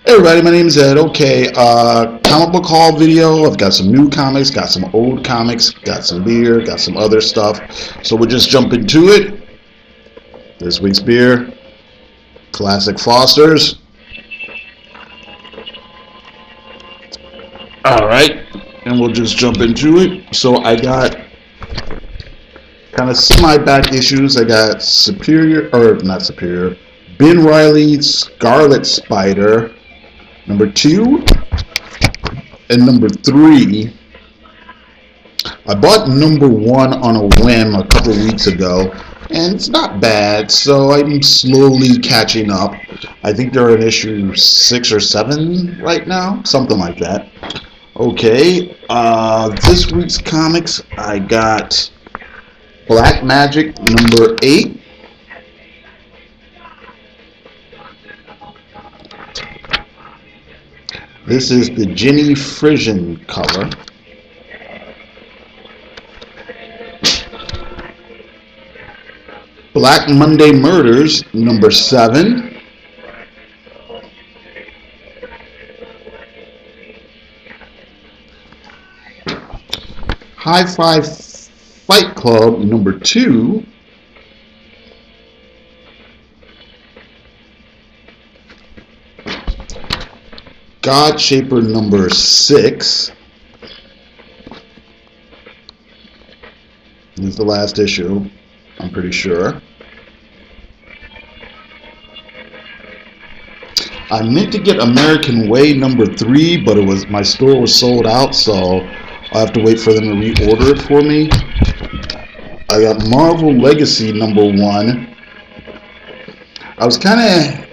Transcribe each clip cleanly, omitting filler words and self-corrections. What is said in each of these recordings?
Hey everybody, my name is Ed. Okay, comic book haul video. I've got some new comics, got some old comics, got some beer, got some other stuff. So we'll just jump into it. This week's beer, Classic Foster's. All right, and we'll just jump into it. So I got kind of semi-back issues. I got Superior, or not Superior, Ben Riley Scarlet Spider, number 2, and number 3. I bought number 1 on a whim a couple weeks ago, and it's not bad, so I'm slowly catching up. I think they're in issue 6 or 7 right now, something like that. Okay, this week's comics, I got Black Magic number 8. This is the Jenny Frisian cover. Black Monday Murders number 7. High Five Fight Club number 2. God Shaper number 6. This is the last issue, I'm pretty sure. I meant to get American Way number 3, but my store was sold out, so I have to wait for them to reorder it for me. I got Marvel Legacy number 1. I was kind of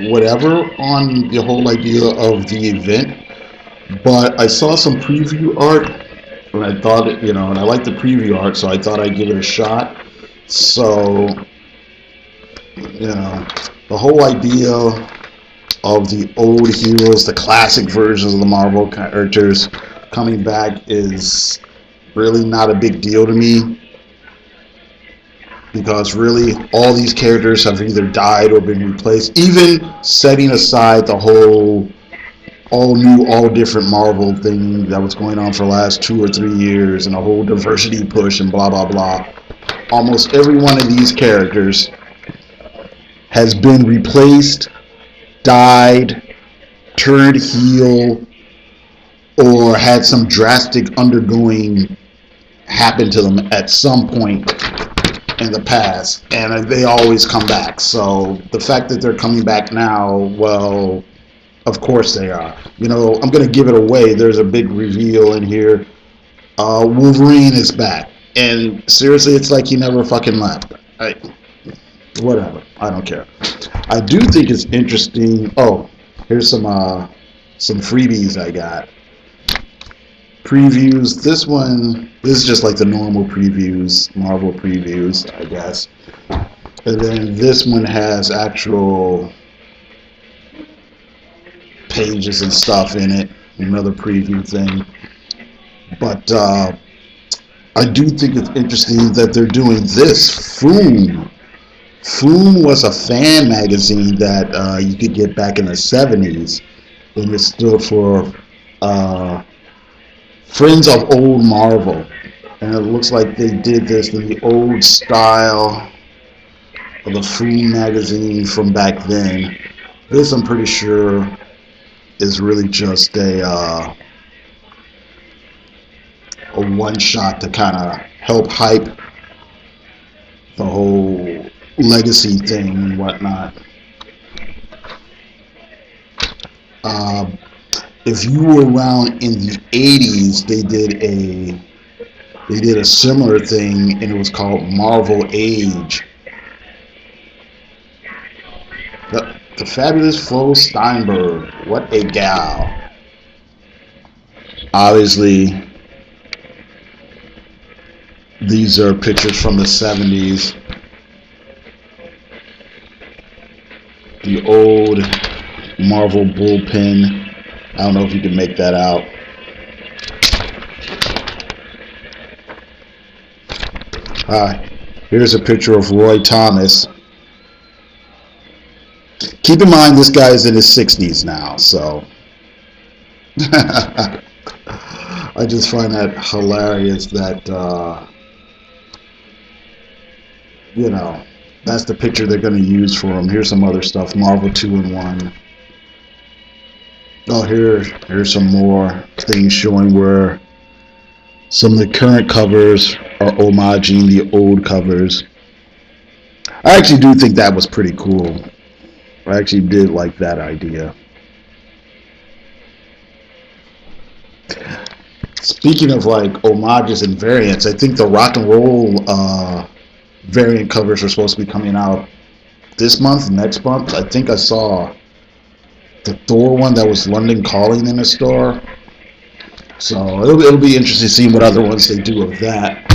whatever on the whole idea of the event, but I saw some preview art and I thought, and I liked the preview art, so I thought I'd give it a shot. So, the whole idea of the old heroes, the classic versions of the Marvel characters coming back is really not a big deal to me, because really all these characters have either died or been replaced, even setting aside the whole all new, all different Marvel thing that was going on for the last 2 or 3 years, and a whole diversity push and blah blah blah. Almost every one of these characters has been replaced, died, turned heel, or had some drastic undergoing happen to them at some point in the past, and they always come back. So the fact that they're coming back now, well, of course they are. I'm going to give it away. There's a big reveal in here. Wolverine is back, and seriously, it's like he never fucking left. Whatever, I don't care. I do think it's interesting. Oh, here's some freebies I got. Previews. This is just like the normal previews, Marvel previews, I guess. And then this one has actual pages and stuff in it, another preview thing. But I do think it's interesting that they're doing this. Foom was a fan magazine that you could get back in the 70s, and it stood for Friends of Old Marvel, and it looks like they did this in the old style of the Foom magazine from back then. This, I'm pretty sure, is really just a one-shot to kind of help hype the whole legacy thing and whatnot. If you were around in the 80s, they did a similar thing, and it was called Marvel Age. The fabulous Flo Steinberg, what a gal. Obviously, these are pictures from the 70s. The old Marvel bullpen. I don't know if you can make that out. Here's a picture of Roy Thomas. Keep in mind, this guy is in his 60s now, so I just find that hilarious that you know, that's the picture they're going to use for him. Here's some other stuff, Marvel 2-in-1. Oh, here's some more things showing where some of the current covers are homaging the old covers. I actually do think that was pretty cool. I actually did like that idea. Speaking of like homages and variants, I think the rock and roll variant covers are supposed to be coming out this month, next month. I think I saw the Thor one that was London Calling in the store. So it'll be interesting seeing what other ones they do of that.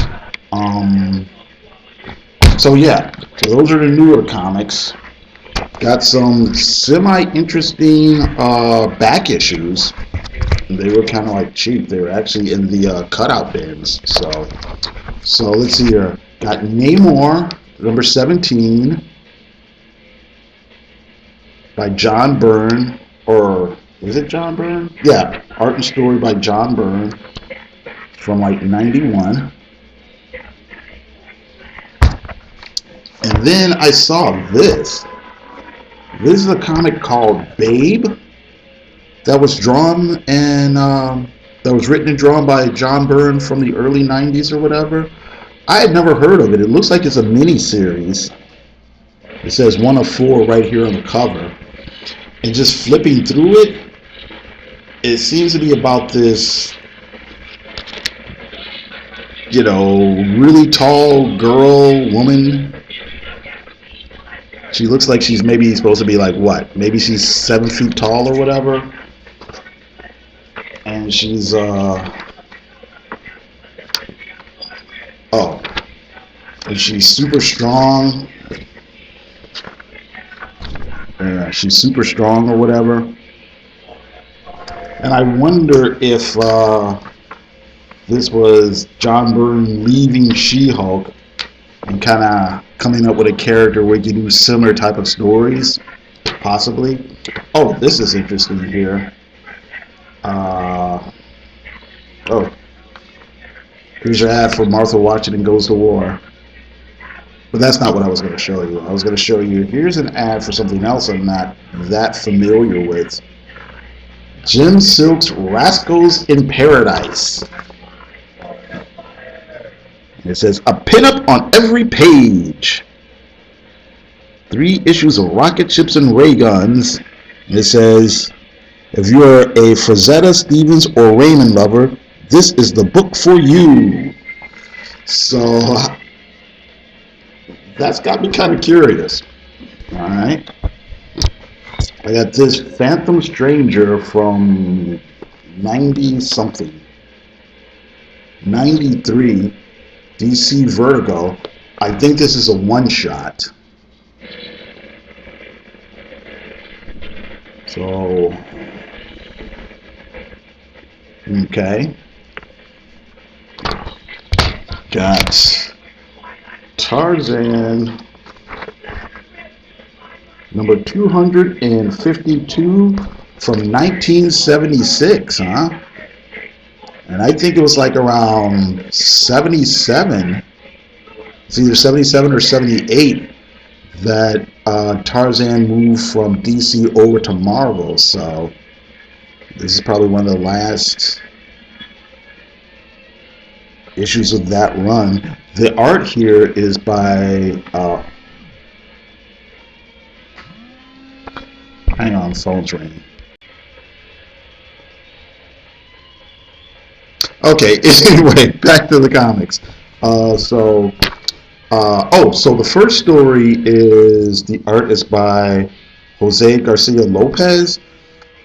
So yeah, so those are the newer comics. Got some semi-interesting back issues. They were kind of like cheap. They were actually in the cutout bins. So let's see here. Got Namor, number 17, by John Byrne, or is it John Byrne? Yeah, art and story by John Byrne from like 91. And then I saw this. This is a comic called Babe that was drawn and that was written and drawn by John Byrne from the early 90s or whatever. I had never heard of it. It looks like it's a mini series. It says 1 of 4 right here on the cover. And just flipping through it, it seems to be about this, you know, really tall girl, woman. She looks like she's maybe supposed to be like what? Maybe she's 7 feet tall or whatever. And she's and she's super strong. She's super strong or whatever. And I wonder if this was John Byrne leaving She-Hulk and kind of coming up with a character where you can do similar type of stories, possibly. Oh, this is interesting here. Here's your ad for Martha Washington Goes to War. But that's not what I was going to show you. I was going to show you, here's an ad for something else I'm not that familiar with. Jim Silk's Rascals in Paradise. It says, a pinup on every page. 3 issues of rocket ships and ray guns. It says, if you're a Frazetta, Stevens, or Raymond lover, this is the book for you. So that's got me kind of curious. All right. I got this Phantom Stranger from 90-something. 93. DC Vertigo. I think this is a one-shot. So, okay. Got Tarzan number 252 from 1976, huh? And I think it was like around 77. It's either 77 or 78 that Tarzan moved from DC over to Marvel. So this is probably one of the last issues of that run. The art here is by hang on, phone's ringing. Okay, anyway, back to the comics. So the first story is, the art is by Jose Garcia Lopez,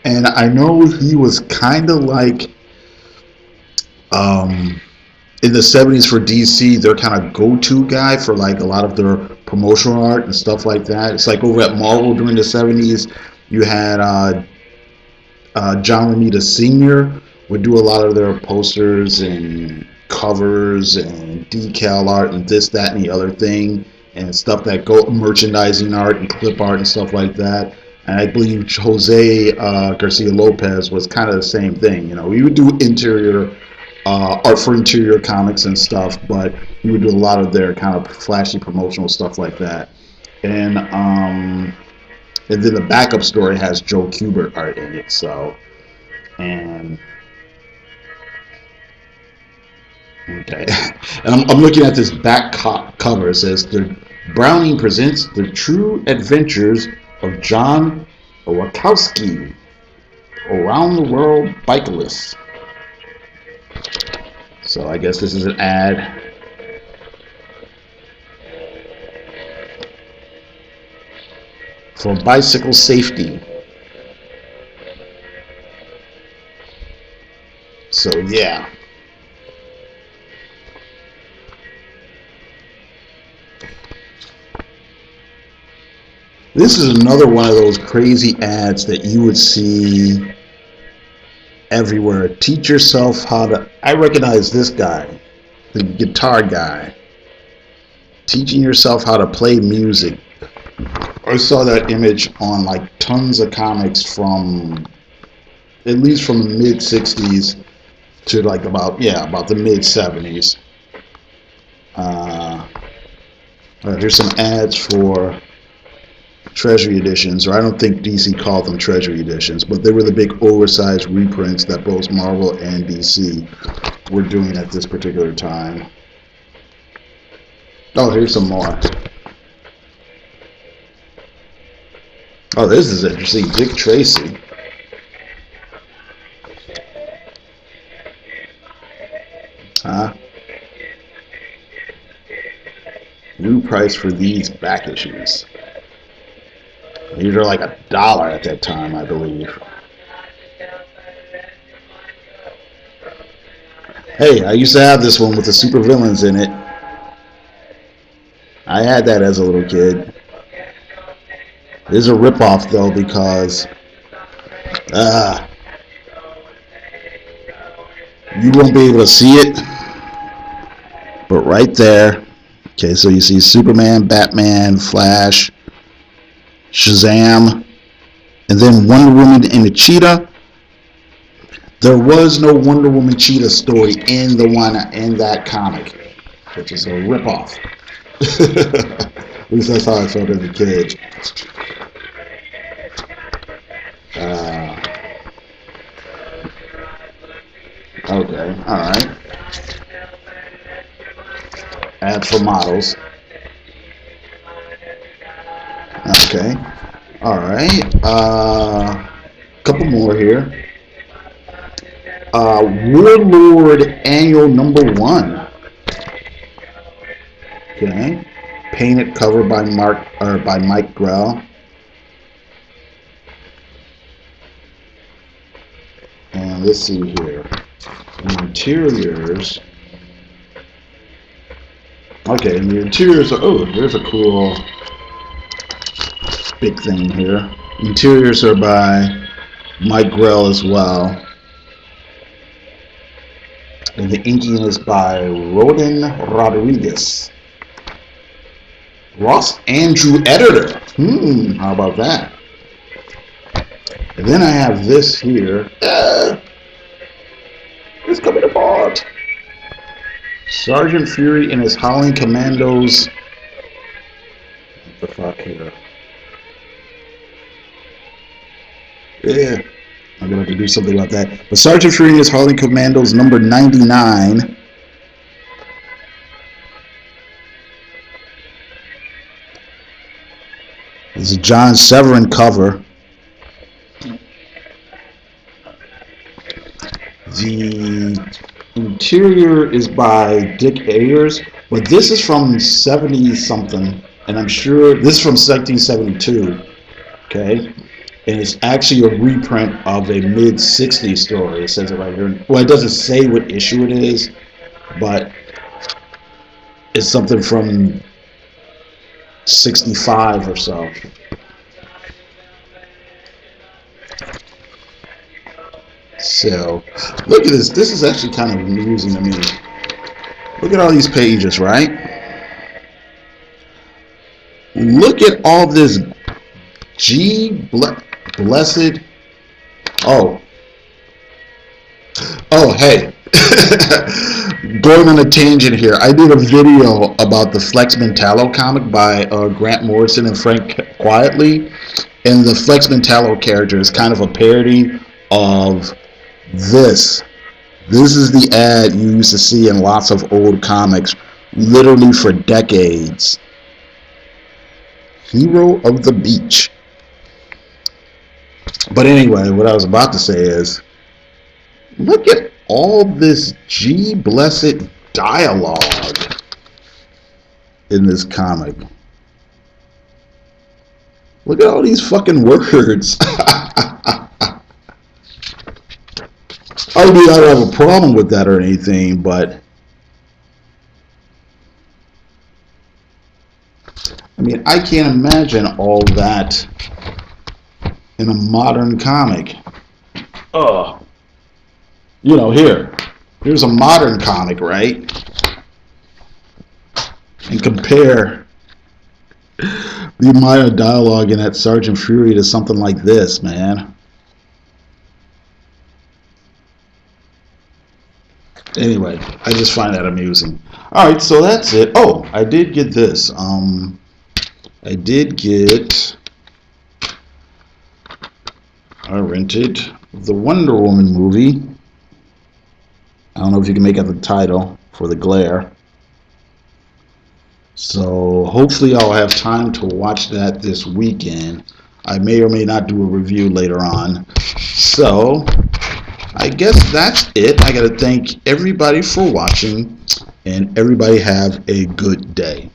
and I know he was kind of like in the 70s for DC, their kind of go-to guy for like a lot of their promotional art and stuff like that. It's like over at Marvel during the 70s, you had John Romita Sr. would do a lot of their posters and covers and decal art and this, that, and the other thing, and stuff that go merchandising art and clip art and stuff like that. And I believe Jose Garcia Lopez was kind of the same thing. You know, he would do interior art for interior comics and stuff, but he would do a lot of their kind of flashy promotional stuff like that. And then the backup story has Joe Kubert art in it. So, and okay, and I'm looking at this back cover. It says Browning presents the true adventures of John Owakowski, around the world bicyclist. So I guess this is an ad. For bicycle safety. So yeah. This is another one of those crazy ads that you would see everywhere. Teach yourself how to... I recognize this guy, the guitar guy. Teaching yourself how to play music. I saw that image on like tons of comics from at least from the mid 60s to like about the mid 70s. Here's some ads for Treasury editions, or I don't think DC called them Treasury editions, but they were the big oversized reprints that both Marvel and DC were doing at this particular time. Oh, here's some more. Oh, this is interesting. Dick Tracy. Huh? New price for these back issues. These are like $1 at that time, I believe. Hey, I used to have this one with the supervillains in it. I had that as a little kid. It is a ripoff though, because you won't be able to see it, but right there. Okay, so you see Superman, Batman, Flash, Shazam, and then Wonder Woman and the Cheetah. There was no Wonder Woman Cheetah story in that comic, which is a ripoff. At least that's how I felt as a kid. Okay, alright. Ads for models. Okay, alright. Couple more here. Warlord Annual #1. Okay. Painted cover by Mike Grell. And let's see here. The interiors. Okay, and the interiors are, oh, there's a cool big thing here. Interiors are by Mike Grell as well. And the inking is by Roden Rodriguez. Ross Andrew editor. How about that? And then I have this here. It's coming apart. Sergeant Fury and his Howling Commandos. What the fuck here? Yeah. I'm going to have to do something about that. But Sergeant Fury and his Howling Commandos number 99. This is a John Severin cover. The interior is by Dick Ayers, but this is from 70 something, and I'm sure this is from 1972. Okay, and it's actually a reprint of a mid 60s story. It says it right here. Well, it doesn't say what issue it is, but it's something from 65 or so. So, look at this. This is actually kind of amusing to me. Look at all these pages, right? Look at all this Blessed. Oh, hey. Going on a tangent here. I did a video about the Flex Mentallo comic by Grant Morrison and Frank Quietly, and the Flex Mentallo character is kind of a parody of this. This is the ad you used to see in lots of old comics, literally for decades. Hero of the Beach. But anyway, what I was about to say is, look at all this blessed dialogue in this comic. Look at all these fucking words. I mean, I don't have a problem with that or anything, but I mean, I can't imagine all that in a modern comic. You know, here's a modern comic, right? And compare the amount of dialogue in that Sergeant Fury to something like this, man. Anyway, I just find that amusing. Alright, so that's it. Oh, I did get this. I rented the Wonder Woman movie. I don't know if you can make out the title for the glare. So hopefully I'll have time to watch that this weekend. I may or may not do a review later on. So I guess that's it. I got to thank everybody for watching, and everybody have a good day.